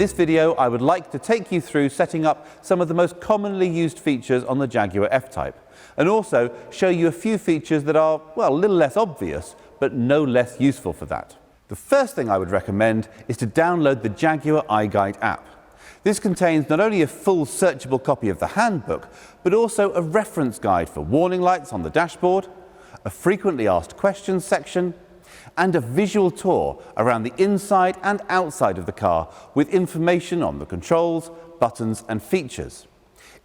this video, I would like to take you through setting up some of the most commonly used features on the Jaguar F-Type, and also show you a few features that are, well, a little less obvious, but no less useful for that. The first thing I would recommend is to download the Jaguar iGuide app. This contains not only a full searchable copy of the handbook, but also a reference guide for warning lights on the dashboard, a frequently asked questions section, and a visual tour around the inside and outside of the car with information on the controls, buttons and features.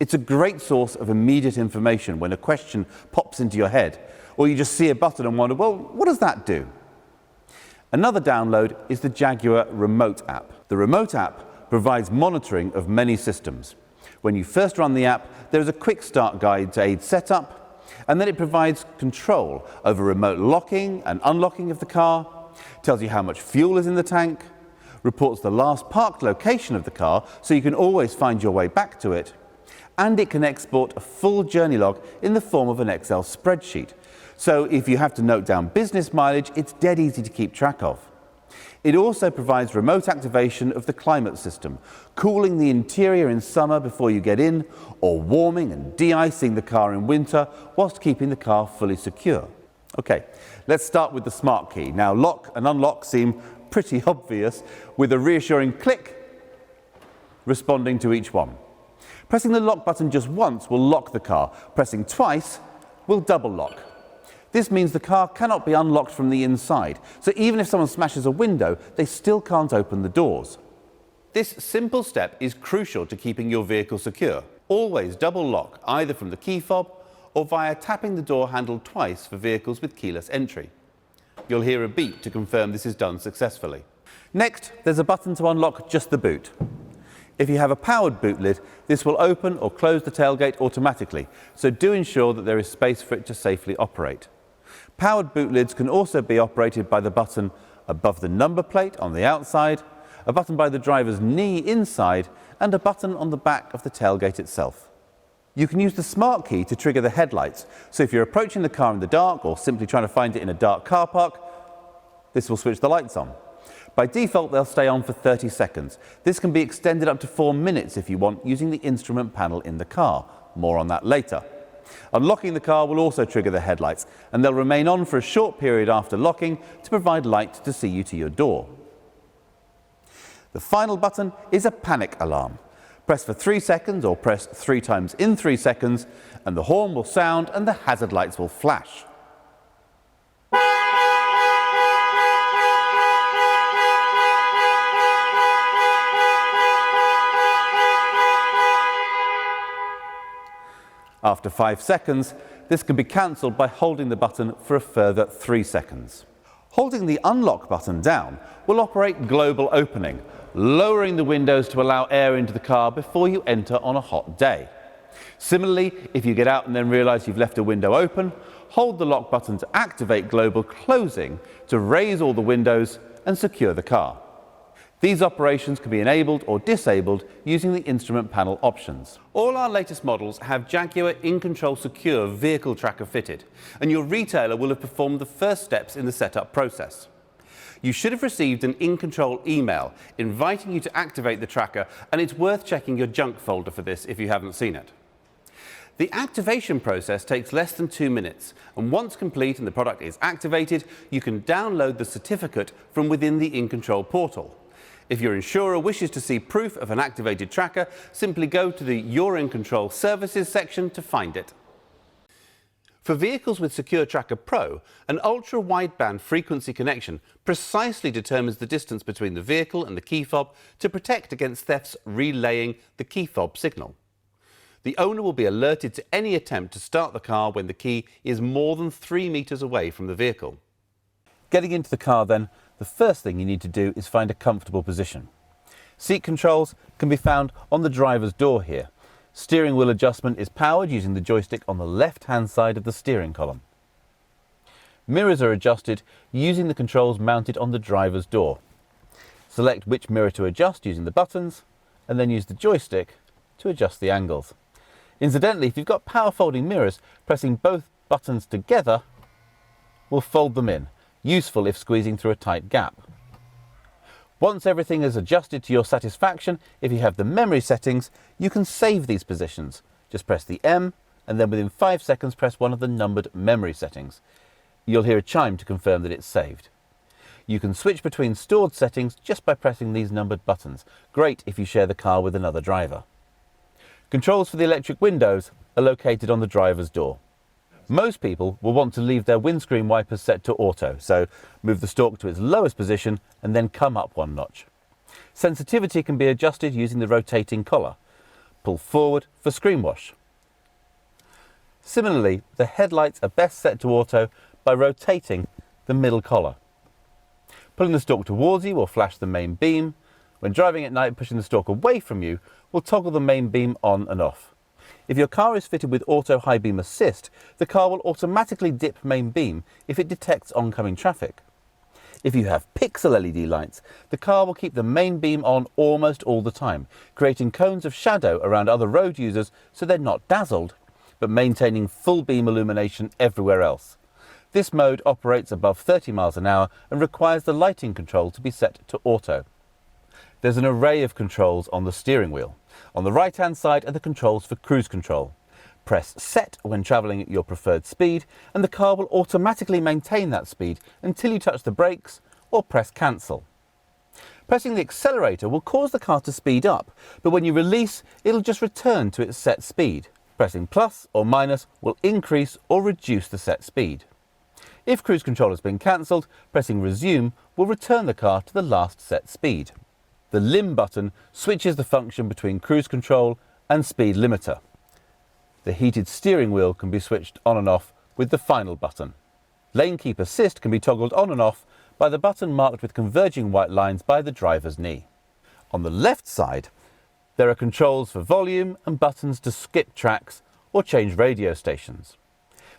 It's a great source of immediate information when a question pops into your head, or you just see a button and wonder, well, what does that do? Another download is the Jaguar Remote app. The Remote app provides monitoring of many systems. When you first run the app, there is a quick start guide to aid setup, and then it provides control over remote locking and unlocking of the car, tells you how much fuel is in the tank, reports the last parked location of the car so you can always find your way back to it, and it can export a full journey log in the form of an Excel spreadsheet. So if you have to note down business mileage, it's dead easy to keep track of. It also provides remote activation of the climate system, cooling the interior in summer before you get in, or warming and de-icing the car in winter whilst keeping the car fully secure. Okay, let's start with the smart key. Now, lock and unlock seem pretty obvious, with a reassuring click responding to each one. Pressing the lock button just once will lock the car. Pressing twice will double lock. This means the car cannot be unlocked from the inside, so even if someone smashes a window, they still can't open the doors. This simple step is crucial to keeping your vehicle secure. Always double lock, either from the key fob or via tapping the door handle twice for vehicles with keyless entry. You'll hear a beep to confirm this is done successfully. Next, there's a button to unlock just the boot. If you have a powered boot lid, this will open or close the tailgate automatically, so do ensure that there is space for it to safely operate. Powered boot lids can also be operated by the button above the number plate on the outside, a button by the driver's knee inside, and a button on the back of the tailgate itself. You can use the smart key to trigger the headlights, so if you're approaching the car in the dark or simply trying to find it in a dark car park, this will switch the lights on. By default, they'll stay on for 30 seconds. This can be extended up to 4 minutes if you want, using the instrument panel in the car. More on that later. Unlocking the car will also trigger the headlights, and they'll remain on for a short period after locking to provide light to see you to your door. The final button is a panic alarm. Press for 3 seconds or press 3 times in 3 seconds, and the horn will sound and the hazard lights will flash. After 5 seconds, this can be cancelled by holding the button for a further 3 seconds. Holding the unlock button down will operate global opening, lowering the windows to allow air into the car before you enter on a hot day. Similarly, if you get out and then realise you've left a window open, hold the lock button to activate global closing to raise all the windows and secure the car. These operations can be enabled or disabled using the instrument panel options. All our latest models have Jaguar InControl Secure vehicle tracker fitted, and your retailer will have performed the first steps in the setup process. You should have received an InControl email inviting you to activate the tracker, and it's worth checking your junk folder for this if you haven't seen it. The activation process takes less than 2 minutes, and once complete and the product is activated, you can download the certificate from within the InControl portal. If your insurer wishes to see proof of an activated tracker, simply go to the Your InControl Services section to find it. For vehicles with Secure Tracker Pro, an ultra-wideband frequency connection precisely determines the distance between the vehicle and the key fob to protect against thefts relaying the key fob signal. The owner will be alerted to any attempt to start the car when the key is more than 3 meters away from the vehicle. Getting into the car then, the first thing you need to do is find a comfortable position. Seat controls can be found on the driver's door here. Steering wheel adjustment is powered using the joystick on the left-hand side of the steering column. Mirrors are adjusted using the controls mounted on the driver's door. Select which mirror to adjust using the buttons, and then use the joystick to adjust the angles. Incidentally, if you've got power folding mirrors, pressing both buttons together will fold them in, useful if squeezing through a tight gap. Once everything is adjusted to your satisfaction, if you have the memory settings, you can save these positions. Just press the M and then within 5 seconds press one of the numbered memory settings. You'll hear a chime to confirm that it's saved. You can switch between stored settings just by pressing these numbered buttons. Great if you share the car with another driver. Controls for the electric windows are located on the driver's door. Most people will want to leave their windscreen wipers set to auto, so move the stalk to its lowest position and then come up one notch. Sensitivity can be adjusted using the rotating collar. Pull forward for screen wash. Similarly, the headlights are best set to auto by rotating the middle collar. Pulling the stalk towards you will flash the main beam. When driving at night, pushing the stalk away from you will toggle the main beam on and off. If your car is fitted with auto high beam assist, the car will automatically dip main beam if it detects oncoming traffic. If you have pixel LED lights, the car will keep the main beam on almost all the time, creating cones of shadow around other road users so they're not dazzled, but maintaining full beam illumination everywhere else. This mode operates above 30 miles an hour and requires the lighting control to be set to auto. There's an array of controls on the steering wheel. On the right-hand side are the controls for cruise control. Press Set when travelling at your preferred speed, and the car will automatically maintain that speed until you touch the brakes or press Cancel. Pressing the accelerator will cause the car to speed up, but when you release, it'll just return to its set speed. Pressing plus or minus will increase or reduce the set speed. If cruise control has been cancelled, pressing Resume will return the car to the last set speed. The limb button switches the function between cruise control and speed limiter. The heated steering wheel can be switched on and off with the final button. Lane keep assist can be toggled on and off by the button marked with converging white lines by the driver's knee. On the left side, there are controls for volume and buttons to skip tracks or change radio stations.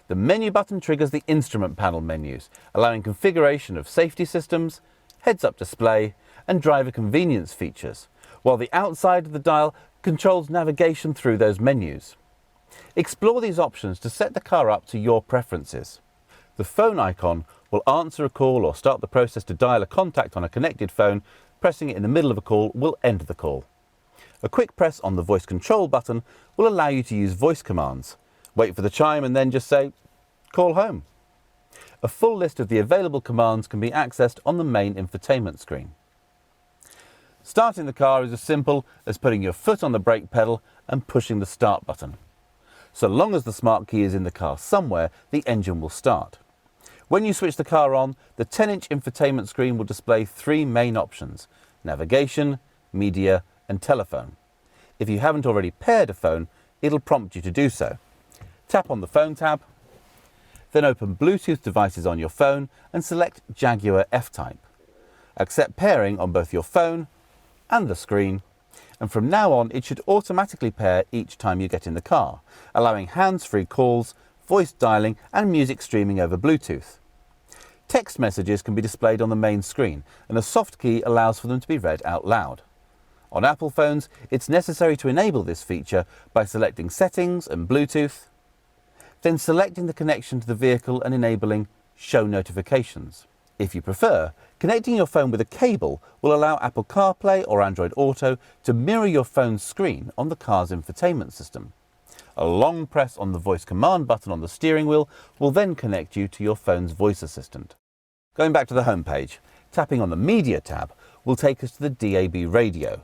The menu button triggers the instrument panel menus, allowing configuration of safety systems, heads-up display, and driver convenience features, while the outside of the dial controls navigation through those menus. Explore these options to set the car up to your preferences. The phone icon will answer a call or start the process to dial a contact on a connected phone. Pressing it in the middle of a call will end the call. A quick press on the voice control button will allow you to use voice commands. Wait for the chime and then just say, "Call home." A full list of the available commands can be accessed on the main infotainment screen. Starting the car is as simple as putting your foot on the brake pedal and pushing the start button. So long as the smart key is in the car somewhere, the engine will start. When you switch the car on, the 10-inch infotainment screen will display 3 main options: navigation, media, and telephone. If you haven't already paired a phone, it'll prompt you to do so. Tap on the phone tab, then open Bluetooth devices on your phone and select Jaguar F-Type. Accept pairing on both your phone and the screen, and from now on it should automatically pair each time you get in the car, allowing hands-free calls, voice dialing and music streaming over Bluetooth. Text messages can be displayed on the main screen, and a soft key allows for them to be read out loud. On Apple phones, it's necessary to enable this feature by selecting Settings and Bluetooth, then selecting the connection to the vehicle and enabling Show Notifications. If you prefer, connecting your phone with a cable will allow Apple CarPlay or Android Auto to mirror your phone's screen on the car's infotainment system. A long press on the voice command button on the steering wheel will then connect you to your phone's voice assistant. Going back to the home page, tapping on the Media tab will take us to the DAB radio.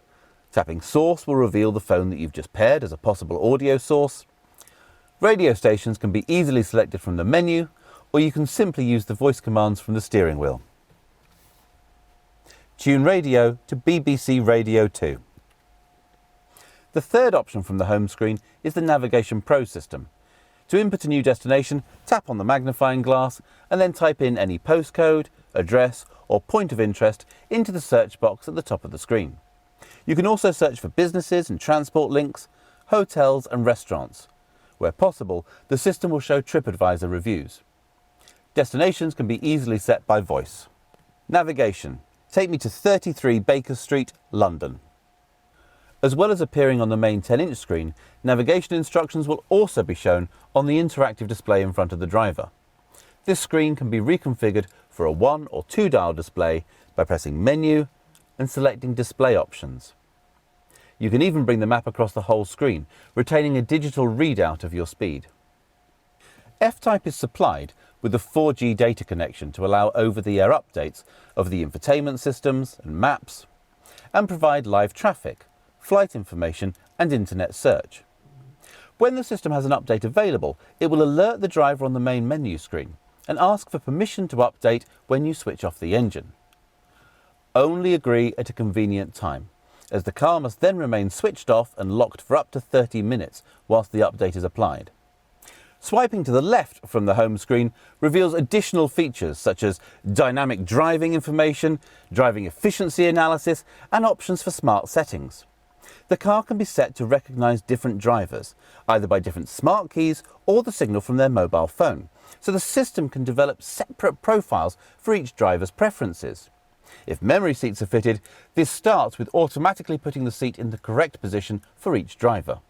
Tapping Source will reveal the phone that you've just paired as a possible audio source. Radio stations can be easily selected from the menu, or you can simply use the voice commands from the steering wheel. Tune radio to BBC Radio 2. The third option from the home screen is the Navigation Pro system. To input a new destination, tap on the magnifying glass and then type in any postcode, address or point of interest into the search box at the top of the screen. You can also search for businesses and transport links, hotels and restaurants. Where possible, the system will show TripAdvisor reviews. Destinations can be easily set by voice. Navigation. Take me to 33 Baker Street, London. As well as appearing on the main 10-inch screen, navigation instructions will also be shown on the interactive display in front of the driver. This screen can be reconfigured for a 1 or 2 dial display by pressing Menu, and selecting display options. You can even bring the map across the whole screen, retaining a digital readout of your speed. F-Type is supplied with a 4G data connection to allow over-the-air updates of the infotainment systems and maps, and provide live traffic, flight information and internet search. When the system has an update available, it will alert the driver on the main menu screen and ask for permission to update when you switch off the engine. Only agree at a convenient time, as the car must then remain switched off and locked for up to 30 minutes whilst the update is applied. Swiping to the left from the home screen reveals additional features such as dynamic driving information, driving efficiency analysis, and options for smart settings. The car can be set to recognise different drivers, either by different smart keys or the signal from their mobile phone, so the system can develop separate profiles for each driver's preferences. If memory seats are fitted, this starts with automatically putting the seat in the correct position for each driver.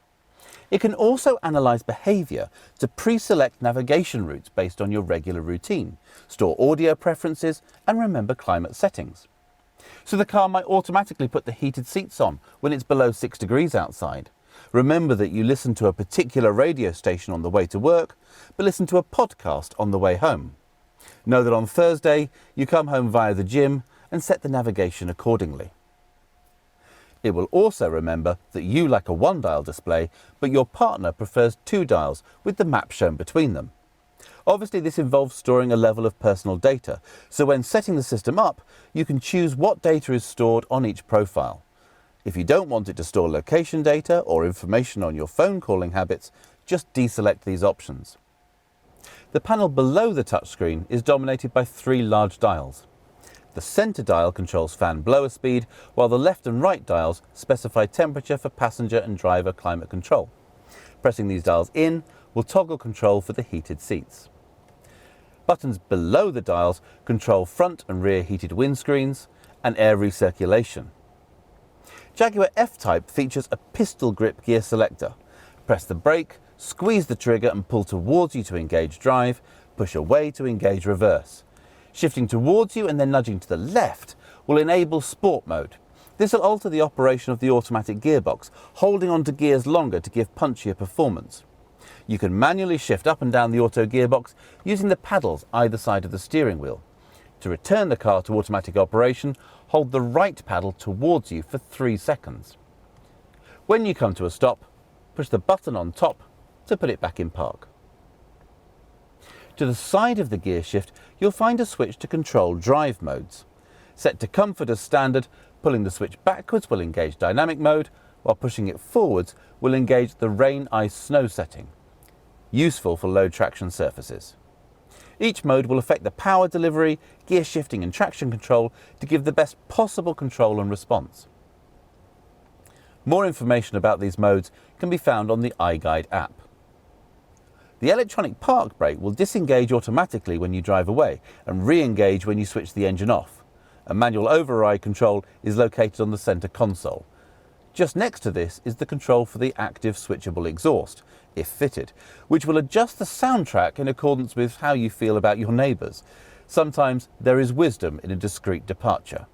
It can also analyse behaviour to pre-select navigation routes based on your regular routine, store audio preferences and remember climate settings. So the car might automatically put the heated seats on when it's below 6 degrees outside. Remember that you listen to a particular radio station on the way to work, but listen to a podcast on the way home. Know that on Thursday you come home via the gym and set the navigation accordingly. It will also remember that you like a one-dial display, but your partner prefers 2 dials with the map shown between them. Obviously, this involves storing a level of personal data, so when setting the system up, you can choose what data is stored on each profile. If you don't want it to store location data or information on your phone calling habits, just deselect these options. The panel below the touchscreen is dominated by 3 large dials. The centre dial controls fan blower speed, while the left and right dials specify temperature for passenger and driver climate control. Pressing these dials in will toggle control for the heated seats. Buttons below the dials control front and rear heated windscreens and air recirculation. Jaguar F-Type features a pistol grip gear selector. Press the brake, squeeze the trigger and pull towards you to engage drive, push away to engage reverse. Shifting towards you and then nudging to the left will enable sport mode. This will alter the operation of the automatic gearbox, holding on to gears longer to give punchier performance. You can manually shift up and down the auto gearbox using the paddles either side of the steering wheel. To return the car to automatic operation, hold the right paddle towards you for 3 seconds. When you come to a stop, push the button on top to put it back in park. To the side of the gear shift, you'll find a switch to control drive modes. Set to comfort as standard, pulling the switch backwards will engage dynamic mode, while pushing it forwards will engage the rain, ice, snow setting. Useful for low traction surfaces. Each mode will affect the power delivery, gear shifting and traction control to give the best possible control and response. More information about these modes can be found on the iGuide app. The electronic park brake will disengage automatically when you drive away and re-engage when you switch the engine off. A manual override control is located on the centre console. Just next to this is the control for the active switchable exhaust, if fitted, which will adjust the soundtrack in accordance with how you feel about your neighbours. Sometimes there is wisdom in a discreet departure.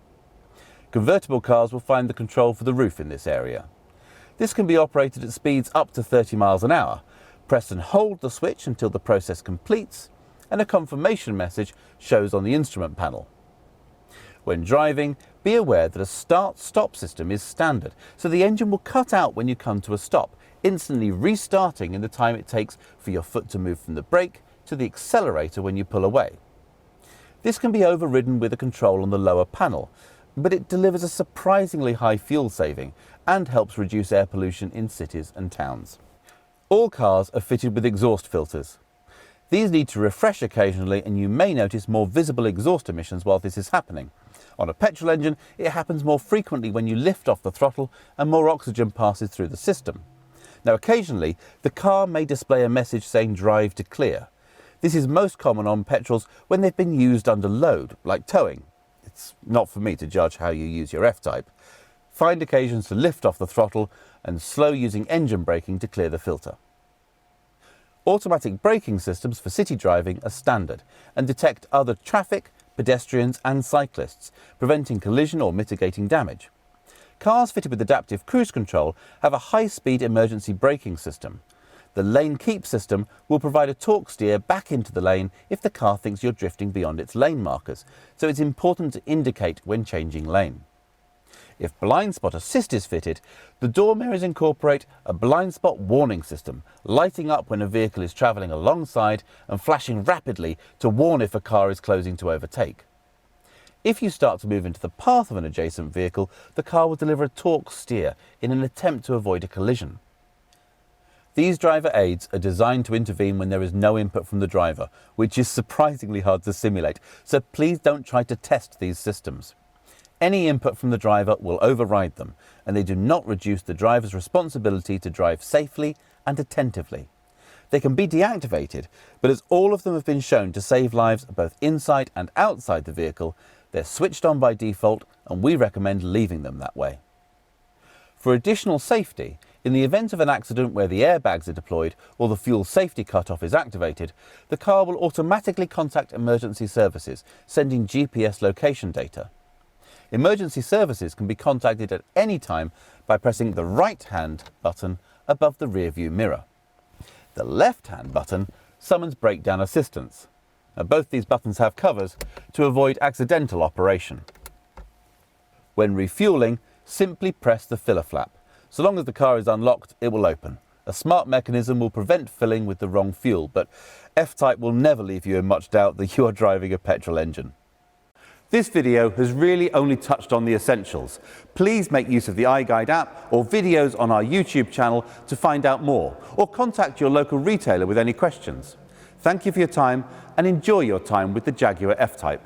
Convertible cars will find the control for the roof in this area. This can be operated at speeds up to 30 miles an hour. Press and hold the switch until the process completes and a confirmation message shows on the instrument panel. When driving, be aware that a start-stop system is standard, so the engine will cut out when you come to a stop, instantly restarting in the time it takes for your foot to move from the brake to the accelerator when you pull away. This can be overridden with a control on the lower panel, but it delivers a surprisingly high fuel saving and helps reduce air pollution in cities and towns. All cars are fitted with exhaust filters. These need to refresh occasionally and you may notice more visible exhaust emissions while this is happening. On a petrol engine, it happens more frequently when you lift off the throttle and more oxygen passes through the system. Now occasionally, the car may display a message saying drive to clear. This is most common on petrols when they've been used under load, like towing. It's not for me to judge how you use your F-Type. Find occasions to lift off the throttle and slow using engine braking to clear the filter. Automatic braking systems for city driving are standard and detect other traffic, pedestrians and cyclists, preventing collision or mitigating damage. Cars fitted with adaptive cruise control have a high-speed emergency braking system. The lane keep system will provide a torque steer back into the lane if the car thinks you're drifting beyond its lane markers, so it's important to indicate when changing lane. If blind spot assist is fitted, the door mirrors incorporate a blind spot warning system, lighting up when a vehicle is travelling alongside and flashing rapidly to warn if a car is closing to overtake. If you start to move into the path of an adjacent vehicle, the car will deliver a torque steer in an attempt to avoid a collision. These driver aids are designed to intervene when there is no input from the driver, which is surprisingly hard to simulate, so please don't try to test these systems. Any input from the driver will override them, and they do not reduce the driver's responsibility to drive safely and attentively. They can be deactivated, but as all of them have been shown to save lives both inside and outside the vehicle, they're switched on by default, and we recommend leaving them that way. For additional safety, in the event of an accident where the airbags are deployed or the fuel safety cutoff is activated, the car will automatically contact emergency services, sending GPS location data. Emergency services can be contacted at any time by pressing the right-hand button above the rear-view mirror. The left-hand button summons breakdown assistance. Now, both these buttons have covers to avoid accidental operation. When refueling, simply press the filler flap. So long as the car is unlocked, it will open. A smart mechanism will prevent filling with the wrong fuel, but F-Type will never leave you in much doubt that you are driving a petrol engine. This video has really only touched on the essentials. Please make use of the iGuide app or videos on our YouTube channel to find out more, or contact your local retailer with any questions. Thank you for your time and enjoy your time with the Jaguar F-Type.